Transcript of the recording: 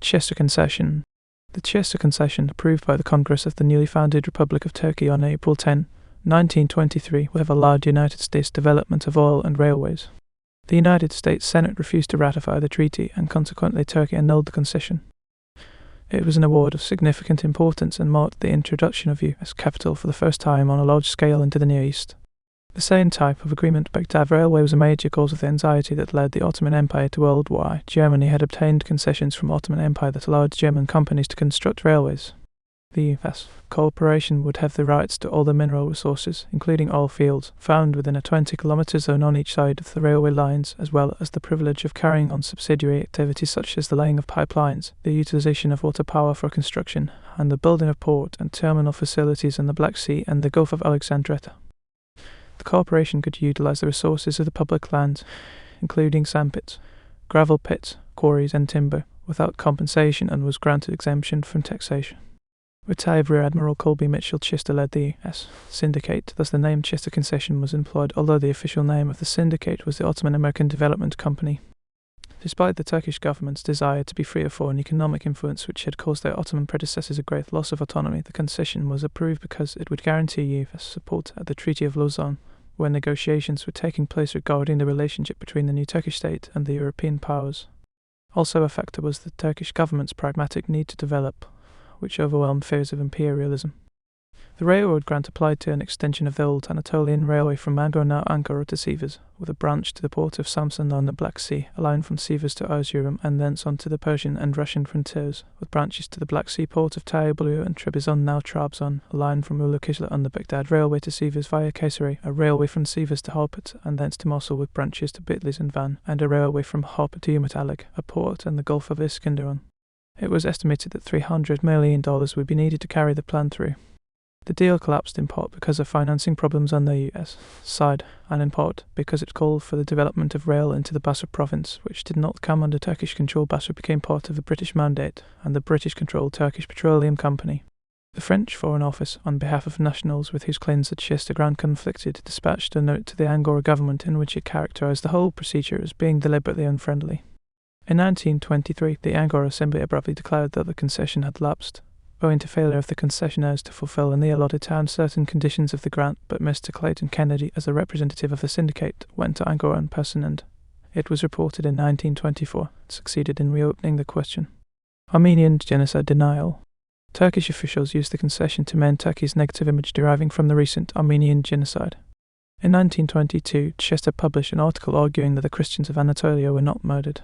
Chester Concession. The Chester Concession, approved by the Congress of the newly founded Republic of Turkey on April 10, 1923, will have allowed United States development of oil and railways. The United States Senate refused to ratify the treaty, and consequently Turkey annulled the concession. It was an award of significant importance and marked the introduction of U.S. capital for the first time on a large scale into the Near East. The same type of agreement, Baghdad Railway, was a major cause of the anxiety that led the Ottoman Empire to World War I. Germany had obtained concessions from Ottoman Empire that allowed German companies to construct railways. The U.S. corporation would have the rights to all the mineral resources, including oil fields, found within a 20-kilometre zone on each side of the railway lines, as well as the privilege of carrying on subsidiary activities such as the laying of pipelines, the utilization of water power for construction, and the building of port and terminal facilities in the Black Sea and the Gulf of Alexandretta. The corporation could utilize the resources of the public lands, including sandpits, gravel pits, quarries and timber, without compensation, and was granted exemption from taxation. Retired Rear-Admiral Colby Mitchell Chester led the U.S. syndicate, thus the name Chester Concession was employed, although the official name of the syndicate was the Ottoman-American Development Company. Despite the Turkish government's desire to be free of foreign economic influence, which had caused their Ottoman predecessors a great loss of autonomy, the concession was approved because it would guarantee U.S. support at the Treaty of Lausanne, where negotiations were taking place regarding the relationship between the new Turkish state and the European powers. Also a factor was the Turkish government's pragmatic need to develop, which overwhelmed fears of imperialism. The railroad grant applied to an extension of the old Anatolian Railway from Ankara, now Ankara, to Sivas, with a branch to the port of Samsun on the Black Sea, a line from Sivas to Erzurum and thence on to the Persian and Russian frontiers, with branches to the Black Sea port of Tayablu and Trebizond, now Trabzon, a line from Ulukizla on the Baghdad Railway to Sivas via Kayseri, a railway from Sivas to Harput and thence to Mosul with branches to Bitlis and Van, and a railway from Harput to Umatalig, a port and the Gulf of Iskenderun. It was estimated that $300 million would be needed to carry the plan through. The deal collapsed in part because of financing problems on the U.S. side, and in part because it called for the development of rail into the Basra province, which did not come under Turkish control. Basra became part of the British Mandate and the British-controlled Turkish Petroleum Company. The French Foreign Office, on behalf of nationals with whose claims the Chester grant conflicted, dispatched a note to the Angora government in which it characterized the whole procedure as being deliberately unfriendly. In 1923, the Angora Assembly abruptly declared that the concession had lapsed, owing to failure of the concessionaires to fulfill in the allotted time certain conditions of the grant, but Mr. Clayton Kennedy, as a representative of the syndicate, went to Angora in person, and it was reported in 1924, succeeded in reopening the question. Armenian genocide denial. Turkish officials used the concession to mend Turkey's negative image deriving from the recent Armenian genocide. In 1922, Chester published an article arguing that the Christians of Anatolia were not murdered.